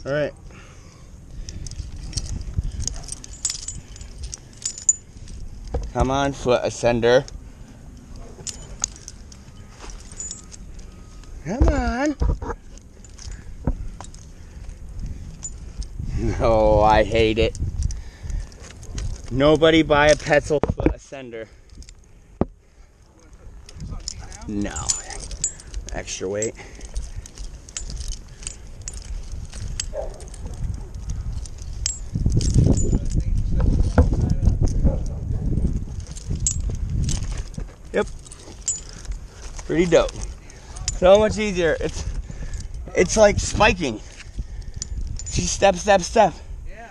All right. Come on, foot ascender. Come on. No, I hate it. Nobody buy a Petzl foot ascender. No. Extra weight. Yep. Pretty dope. So much easier. It's like spiking. Just step, step, step. Yeah.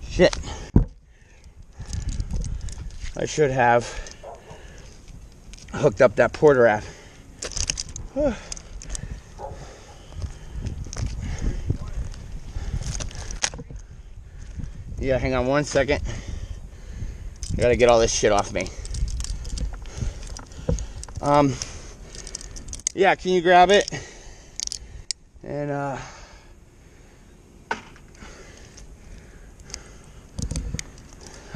Shit. I should have hooked up that Porter app. Yeah, hang on 1 second. I gotta get all this shit off me. Yeah, can you grab it? And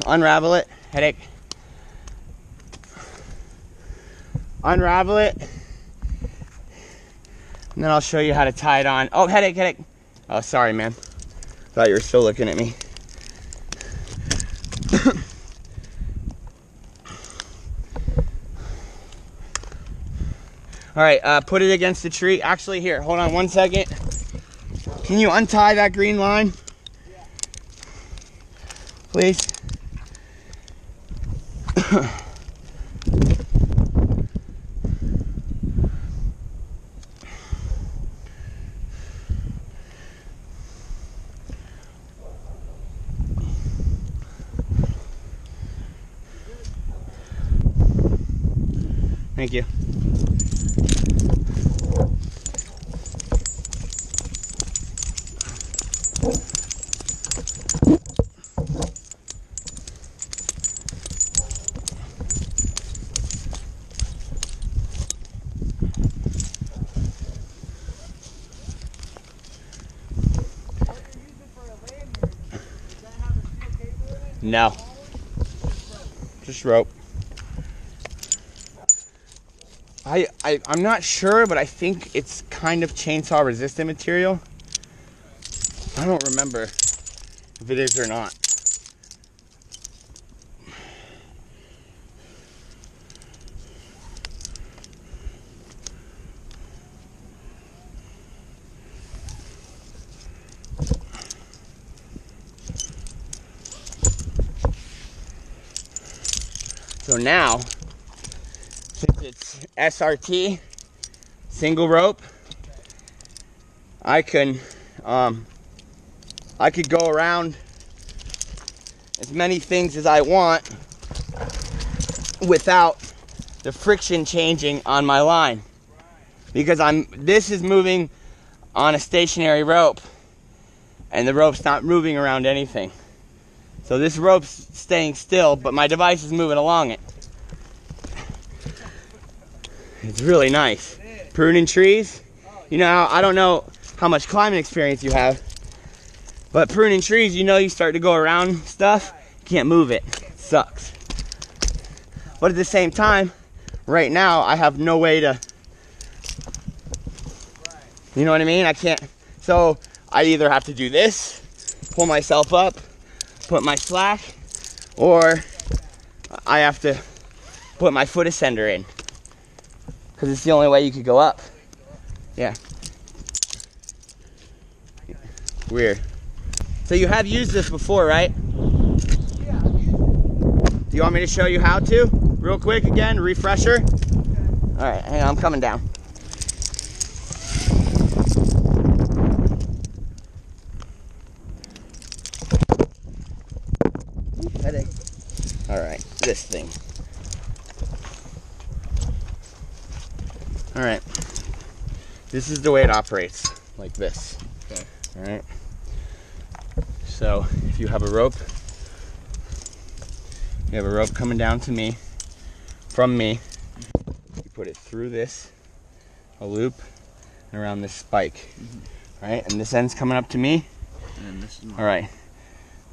unravel it. Headache. Unravel it. And then I'll show you how to tie it on. Oh, headache, headache. Oh, sorry, man. Thought you were still looking at me. All right, put it against the tree. Actually, here, hold on 1 second. Can you untie that green line? Yeah. Please. Thank you. No. Just rope. I'm not sure, but I think it's kind of chainsaw resistant material. I don't remember if it is or not. So now, since it's SRT, single rope, I could go around as many things as I want without the friction changing on my line. Because this is moving on a stationary rope and the rope's not moving around anything. So this rope's staying still, but my device is moving along it. It's really nice. Pruning trees. You know, I don't know how much climbing experience you have, but pruning trees, you know, you start to go around stuff, you can't move it. It sucks. But at the same time, right now, I have no way to, you know what I mean? I can't, so I either have to do this, pull myself up, put my slack, or I have to put my foot ascender in, because it's the only way you could go up. Yeah. Weird. So you have used this before, right? Yeah, I've used it. Do you want me to show you how to? Real quick again, refresher. Okay. All right, hang on, I'm coming down. Headache. All right, this thing. All right, this is the way it operates, like this. Okay. All right. So if you have a rope, coming down to me, from me. You put it through this, a loop, and around this spike. Right? And this end's coming up to me. And then this is mine. All right.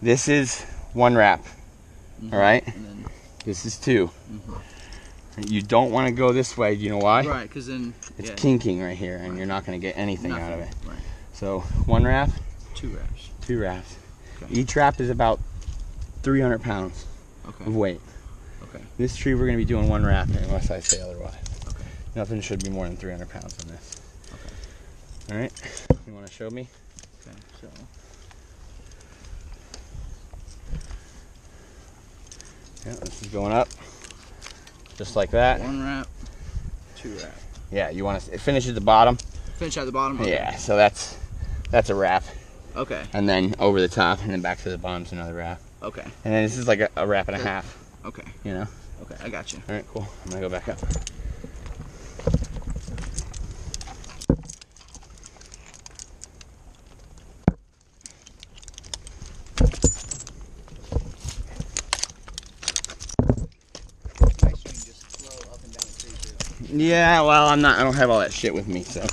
This is 1 wrap. All right? And then, This is 2. You don't want to go this way. Do you know why? right, because then It's kinking right here, and you're not going to get anything nothing. out of it. Right. So 1 wrap, 2 wraps. 2 wraps. Okay. Each wrap is about 300 pounds Okay. of weight. Okay. This tree we're going to be doing 1 wrap unless I say otherwise. Okay. Nothing should be more than 300 pounds on this. Okay. All right. You want to show me? Okay. So. Yeah, this is going up, just like that. 1 wrap, 2 wrap. Yeah, you want to. It finishes at the bottom. Finish at the bottom. Okay. Yeah, so that's a wrap, Okay. and then over the top, and then back to the bottom's another wrap, Okay. and then this is like a wrap and a half. Okay. You know. Okay. I got you. All right, cool. I'm gonna go back up. Nice when you just flow up and down the tree too. Yeah, well, I don't have all that shit with me, so.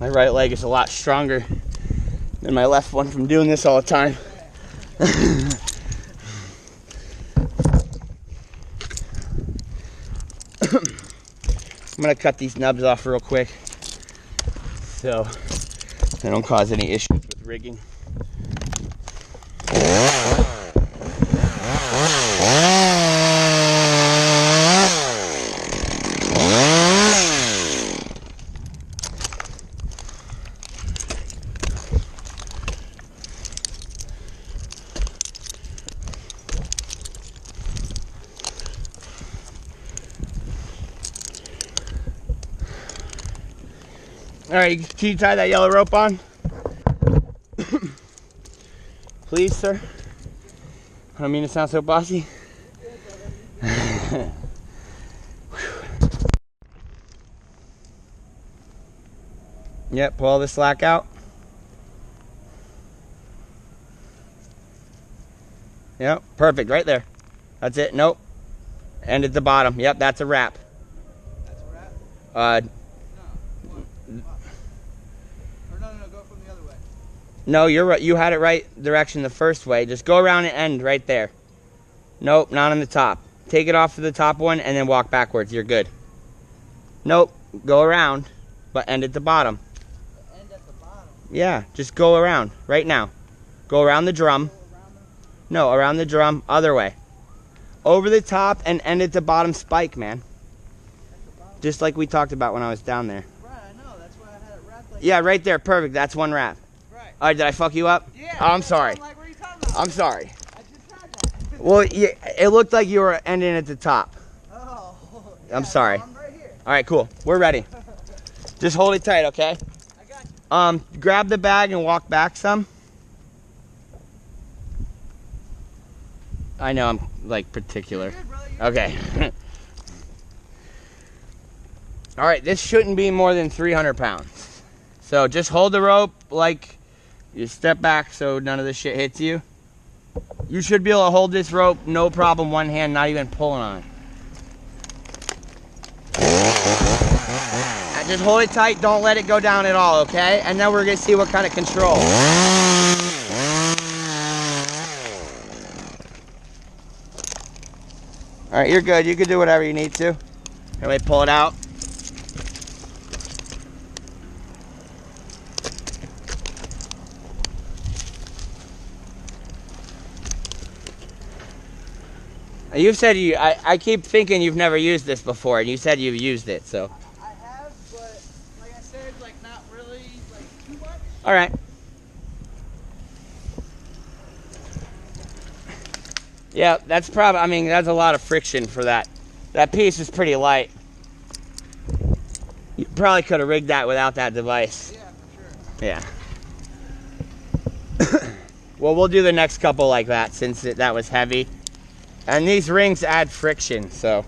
My right leg is a lot stronger than my left one from doing this all the time. I'm gonna cut these nubs off real quick so they don't cause any issues with rigging. All right, can you tie that yellow rope on? Please, sir. I don't mean to sound so bossy. Yep, pull all the slack out. Yep, perfect, right there. That's it, nope. End at the bottom, yep, that's a wrap. That's a wrap? No, Or no, go from the other way. No, you're right. You had it right direction the first way. Just go around and end right there. Nope, not on the top. Take it off to the top one and then walk backwards. You're good. Nope, go around, but end at the bottom. End at the bottom. Yeah, just go around right now. Go around the drum. No, around the drum, other way. Over the top and end at the bottom spike, man. Just like we talked about when I was down there. Right, I know. That's why I had it wrapped like Yeah, right there, perfect. That's 1 wrap. Right. All right, did I fuck you up? Yeah. Oh, I'm sorry. Like, what are you talking about? I'm sorry. I just tried that. Well, yeah, it looked like you were ending at the top. Oh. I'm sorry. I'm right here. All right, cool. We're ready. Just hold it tight, okay? I got you. Grab the bag and walk back some. I know I'm like particular. You're good, brother. You're Okay. All right, this shouldn't be more than 300 pounds. So just hold the rope like you step back so none of this shit hits you. You should be able to hold this rope, no problem, one hand, not even pulling on it. And just hold it tight, don't let it go down at all, okay? And then we're gonna see what kind of control. All right, you're good. You can do whatever you need to. Anyway, pull it out. You've said I keep thinking you've never used this before, and you said you've used it, so. I have, but like I said, like not really, like too much. All right. Yeah, that's probably, I mean, that's a lot of friction for that. That piece is pretty light. You probably could have rigged that without that device. Yeah, for sure. Yeah. Well, we'll do the next couple like that since that was heavy. And these rings add friction, so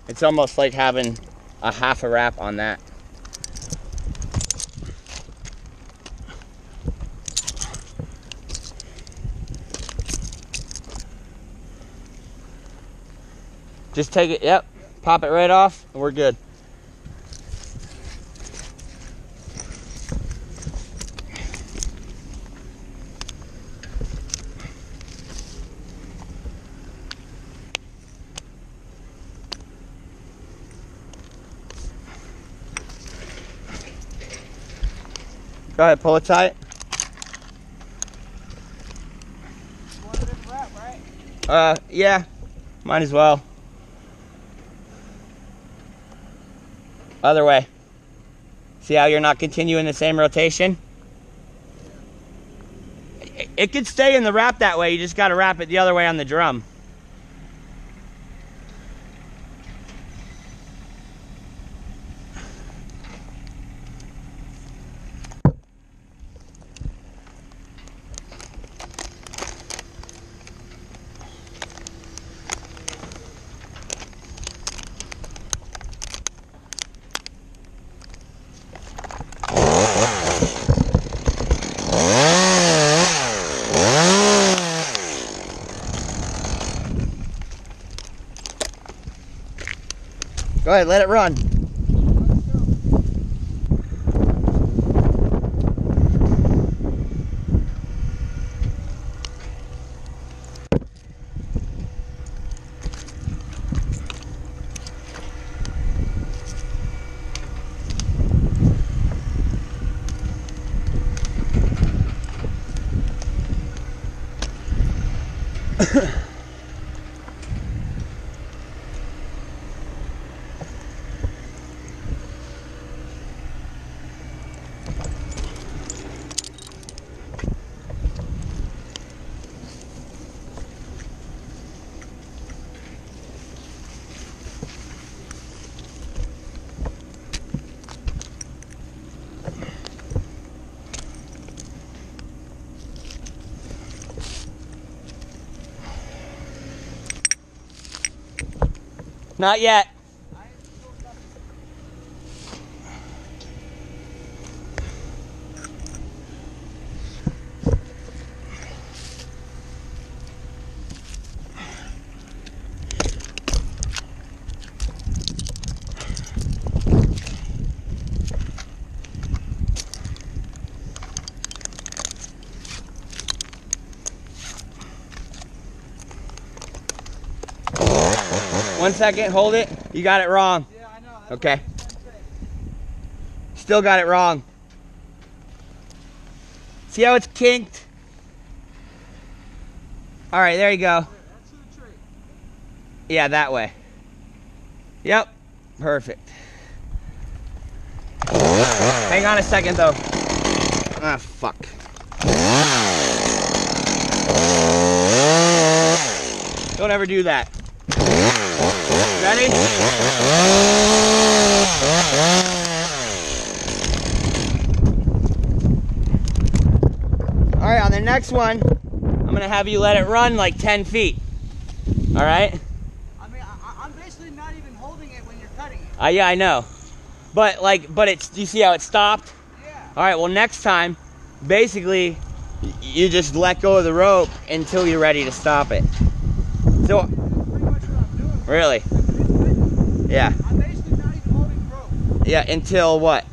it's almost like having a half a wrap on that. Just take it, yep, pop it right off, and we're good. Go ahead, pull it tight. You want it in the wrap, right? Yeah, might as well. Other way. See how you're not continuing the same rotation? It could stay in the wrap that way, you just gotta wrap it the other way on the drum. Go ahead, let it run. Not yet. One second, hold it. You got it wrong. Yeah, I know. That's Okay. what I was trying to say. Still got it wrong. See how it's kinked? All right, there you go. That's to the tree. Yeah, that way. Yep, perfect. Hang on a second though. Ah, fuck. Don't ever do that. Ready? All right, on the next one, I'm gonna have you let it run like 10 feet. All right? I mean, I'm basically not even holding it when you're cutting it. Yeah, I know. But it's, do you see how it stopped? Yeah. All right, well, next time, basically, you just let go of the rope until you're ready to stop it. So, That's pretty much what I'm doing. really? Yeah. I'm basically not even holding the rope. Yeah, until what?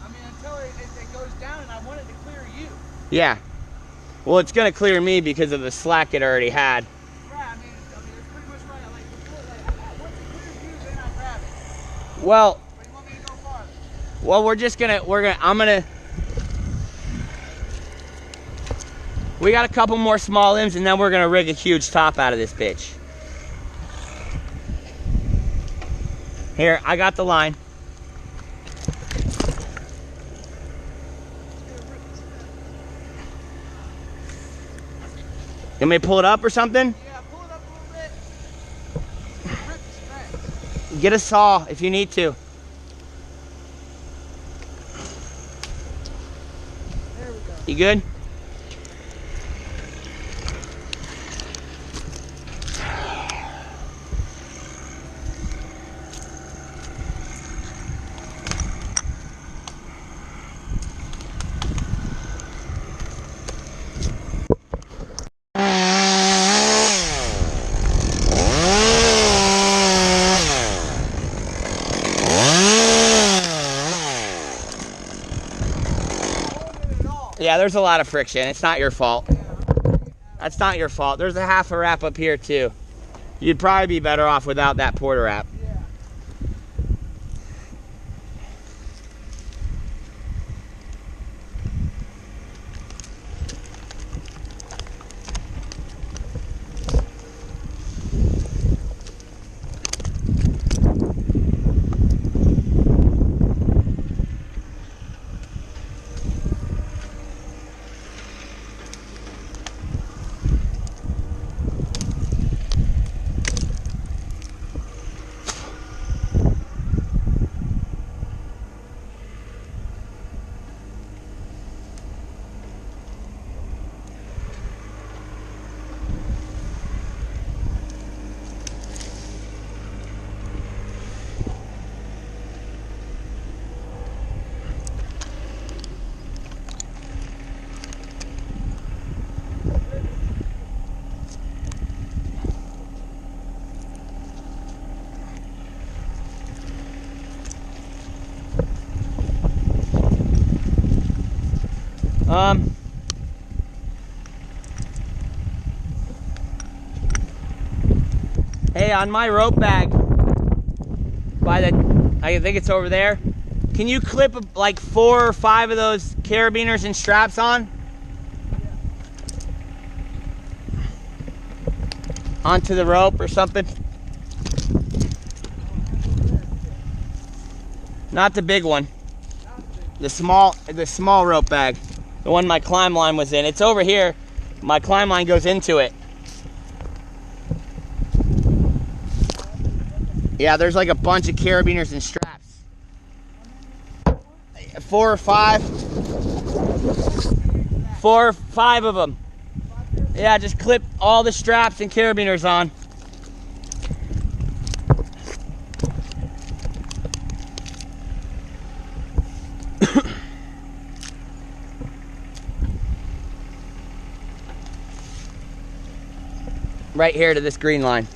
I mean, until it goes down and I want it to clear you. Yeah. Well, it's gonna clear me because of the slack it already had. Right, I mean, that's pretty much right. Like, before, once it clears you, then I grab it. Well, But you want me to go farther? well, we got a couple more small limbs and then we're gonna rig a huge top out of this bitch. Here, I got the line. You want me to pull it up or something? Yeah, pull it up a little bit. Rip the specs. Get a saw if you need to. There we go. You good? Yeah, there's a lot of friction. It's not your fault. That's not your fault. There's a half a wrap up here too. You'd probably be better off without that porter wrap. Yeah. Hey, on my rope bag, by the, I think it's over there, can you clip like 4 or 5 of those carabiners and straps on? Onto the rope or something? Not the big one. The small rope bag. The one my climb line was in. It's over here. My climb line goes into it. Yeah, there's like a bunch of carabiners and straps. 4 or 5. 4 or 5 of them. Yeah, just clip all the straps and carabiners on. Right here to this green line.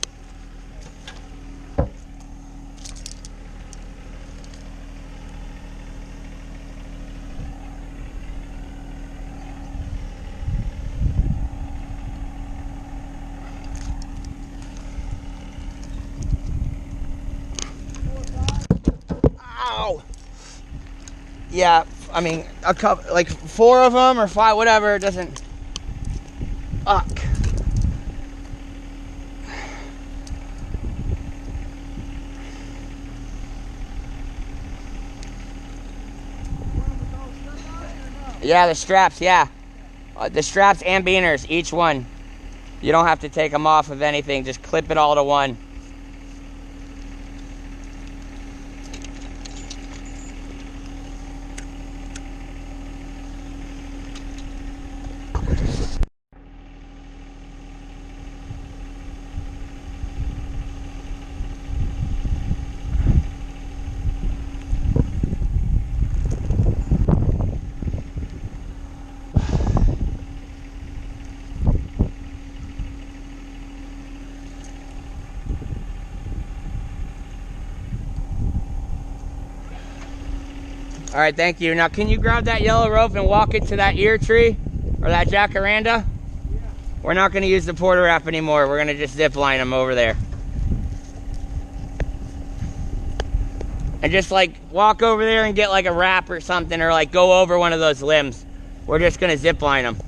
Ow! Yeah, I mean, a couple, like 4 of them or 5, whatever, it doesn't. Fuck. Yeah, the straps, yeah. The straps and beaners, each one. You don't have to take them off of anything, just clip it all to one. All right, thank you. Now, can you grab that yellow rope and walk it to that ear tree or that jacaranda? Yeah. We're not going to use the porter wrap anymore. We're going to just zip line them over there. And just like walk over there and get like a wrap or something, or like go over one of those limbs. We're just going to zip line them.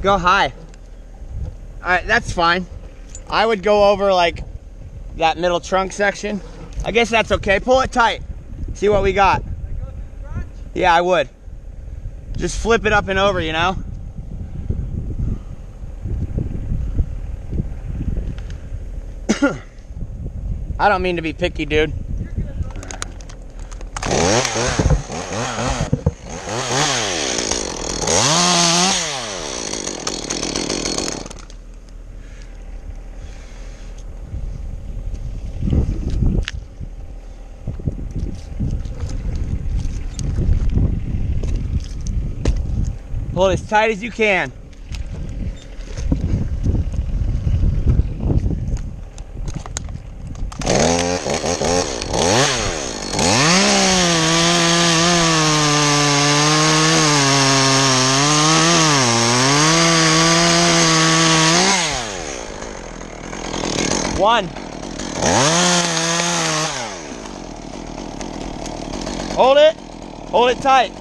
Go high. Alright, that's fine. I would go over like that middle trunk section. I guess that's okay. Pull it tight. See what we got. Yeah, I would. Just flip it up and over, you know? I don't mean to be picky, dude. Pull it as tight as you can. One. Hold it. Hold it tight.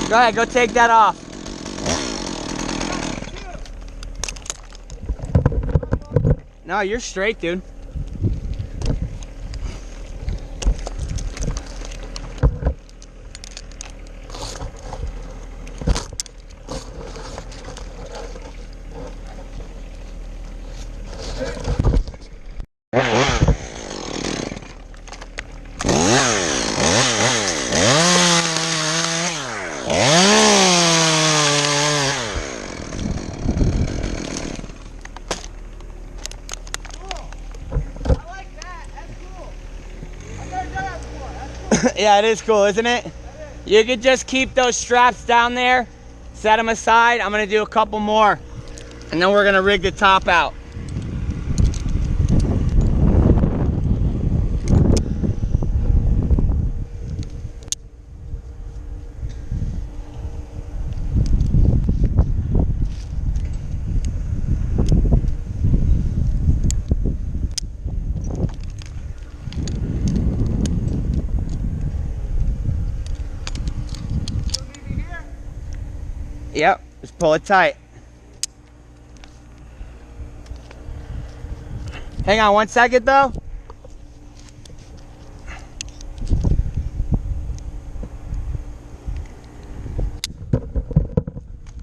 Go ahead, go take that off. No, you're straight, dude. Yeah, it is cool, isn't it? You could just keep those straps down there, set them aside. I'm gonna do a couple more, and then we're gonna rig the top out. Yep, just pull it tight. Hang on 1 second though.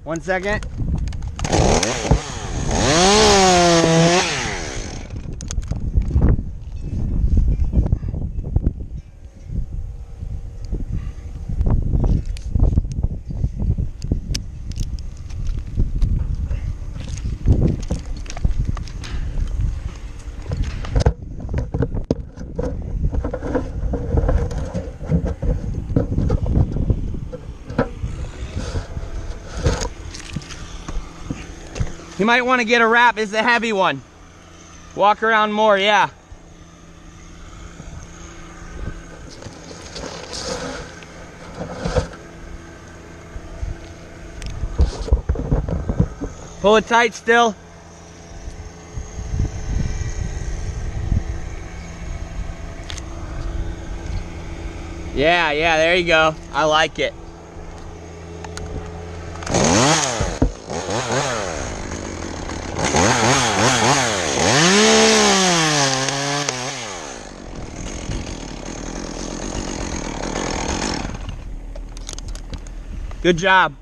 One second. You might want to get a wrap. It's a heavy one. Walk around more, yeah. Pull it tight still. Yeah, there you go. I like it. Good job.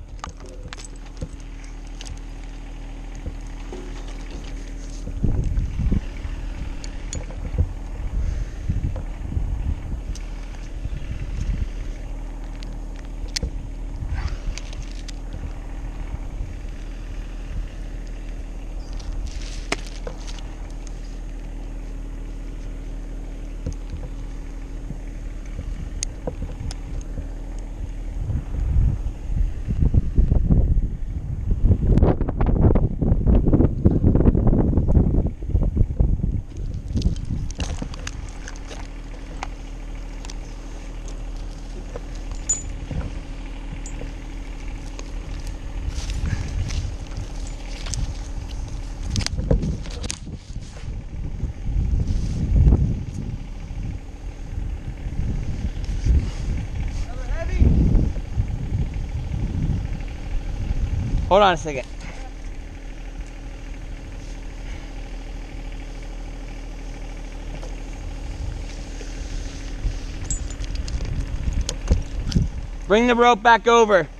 Hold on a second. Bring the rope back over.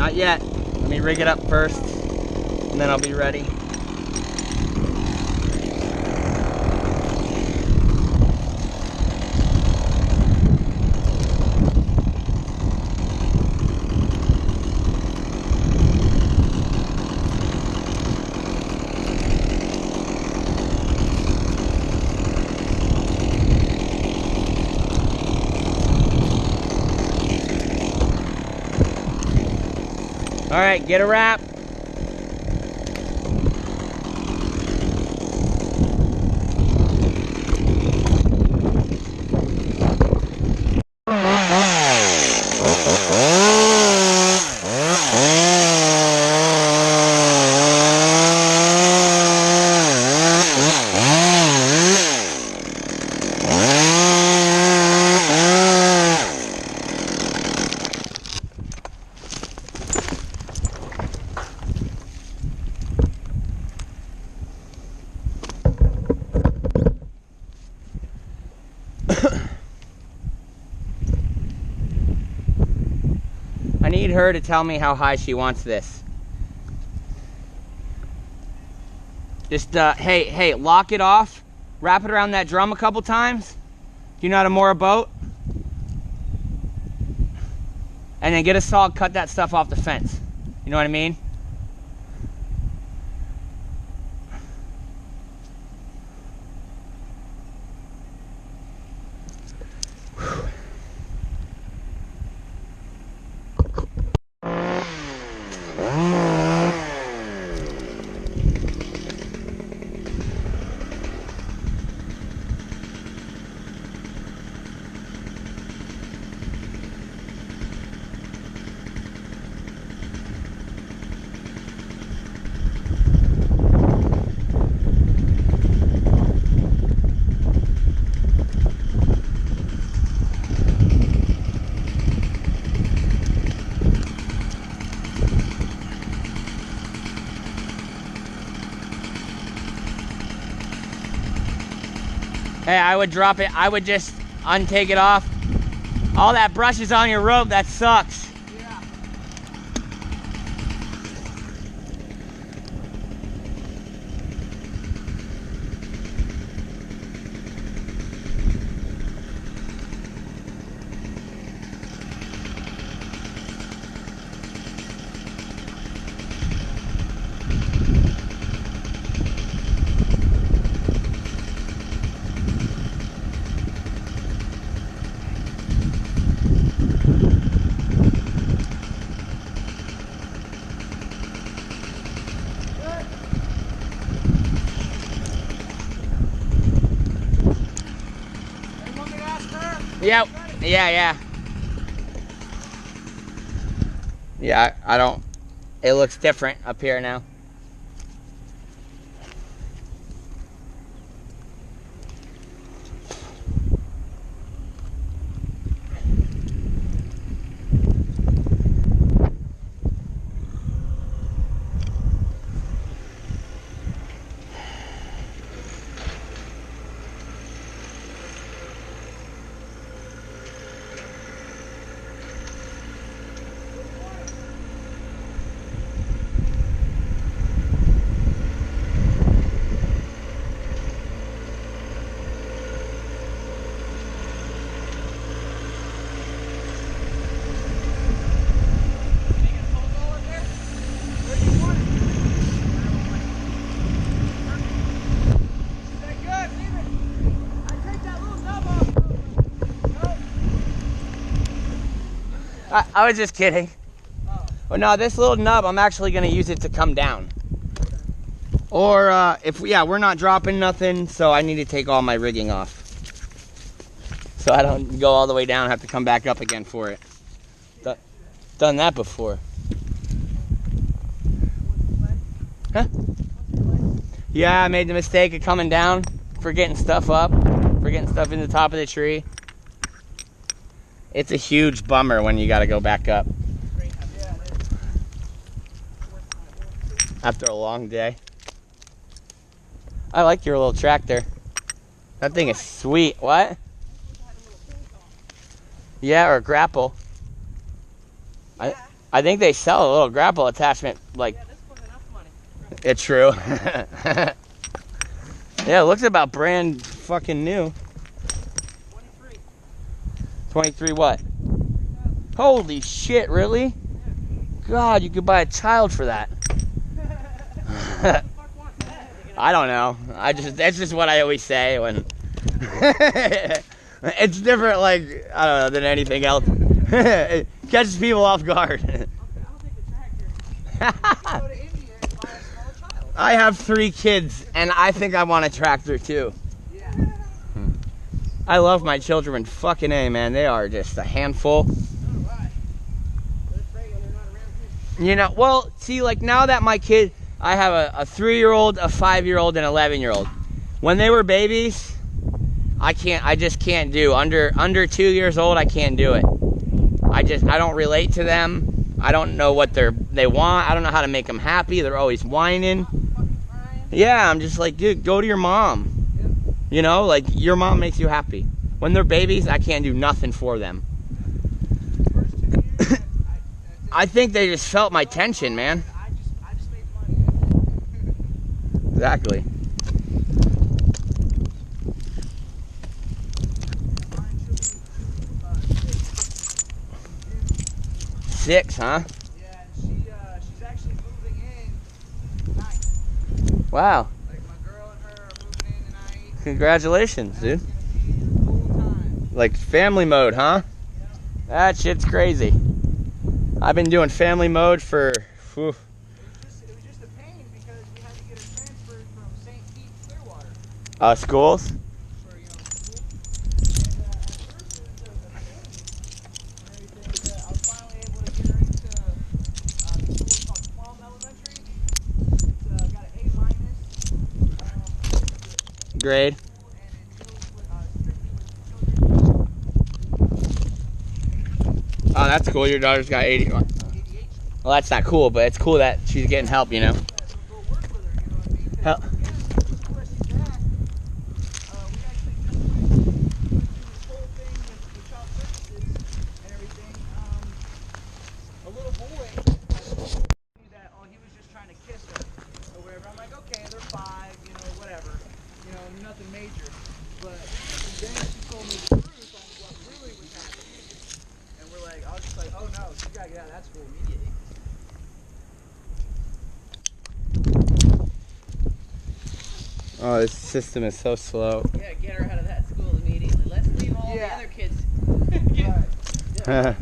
Not yet. Let me rig it up first, and then I'll be ready. All right, get a wrap. need her to tell me how high she wants this. Just, hey, lock it off. Wrap it around that drum a couple times. Do you know how to moor a boat? And then get a saw, cut that stuff off the fence. You know what I mean? Hey, I would drop it. I would just untake it off. All that brush is on your rope. That sucks. Yeah. You want me to ask her? Yep. Yeah. Yeah, I don't. It looks different up here now. I was just kidding. Oh. Well, no, this little nub, I'm actually going to use it to come down. Or, we're not dropping nothing, so I need to take all my rigging off. So I don't go all the way down and have to come back up again for it. Done that before. Huh? Yeah, I made the mistake of coming down, forgetting stuff up, forgetting stuff in the top of the tree. It's a huge bummer when you got to go back up after a long day. I like your little tractor. That thing is sweet. What? Yeah, or a grapple. I think they sell a little grapple attachment. Like, Yeah, this was enough money. it's true. Yeah, it looks about brand fucking new. 23. 23 what? Holy shit, really? God, you could buy a child for that. I don't know. That's just what I always say when it's different, like, I don't know, than anything else. It catches people off guard. I'll take the tractor. Go to India and buy a small child. I have 3 kids and I think I want a tractor too. Yeah. I love my children, fucking A, man. They are just a handful. Alright. They're afraid when they're not around here. You know, well, see, like now that my kid, I have a 3-year-old, a 5-year-old, and an 11-year-old. When they were babies, I just can't do. Under 2 years old, I can't do it. I don't relate to them. I don't know what they want. I don't know how to make them happy. They're always whining. Fucking crying. Yeah, I'm just like, dude, go to your mom. Yep. You know, like your mom makes you happy. When they're babies, I can't do nothing for them. First 2 years, that's I think they just felt my tension, man. I just made money. Exactly. Six, huh? Yeah, and she's actually moving in tonight. Wow. Like my girl and her are moving in tonight. Congratulations, dude. It's gonna be a cool time. Like family mode, huh? Yeah. That shit's crazy. I've been doing family mode for, whew. It was just a pain because we had to get her transferred from St. Pete to Clearwater Schools? for, you know, school. And at first it was a pain and everything, but I was finally able to get her into the school called Plum Elementary. It's got an A-. Grade? And it deals with, strictly with children. Oh, that's cool. Your daughter's got 80. ADHD. Well, that's not cool, but it's cool that she's getting help, you know. Go work with her, you know what I mean? 'Cause Help. again, the school that she's at, we actually just went through this whole thing with child services and everything. A little boy told me that, oh, he was just trying to kiss her or whatever. I'm like, okay, they're 5, you know, whatever, you know, nothing major. But then she told me the truth on what really was happening, and we're like, I was just like, oh no, she gotta get out of that school immediately. Oh, this system is so slow. Yeah, get her out of that school immediately. Let's leave all the Yeah. other kids. Right. Yeah.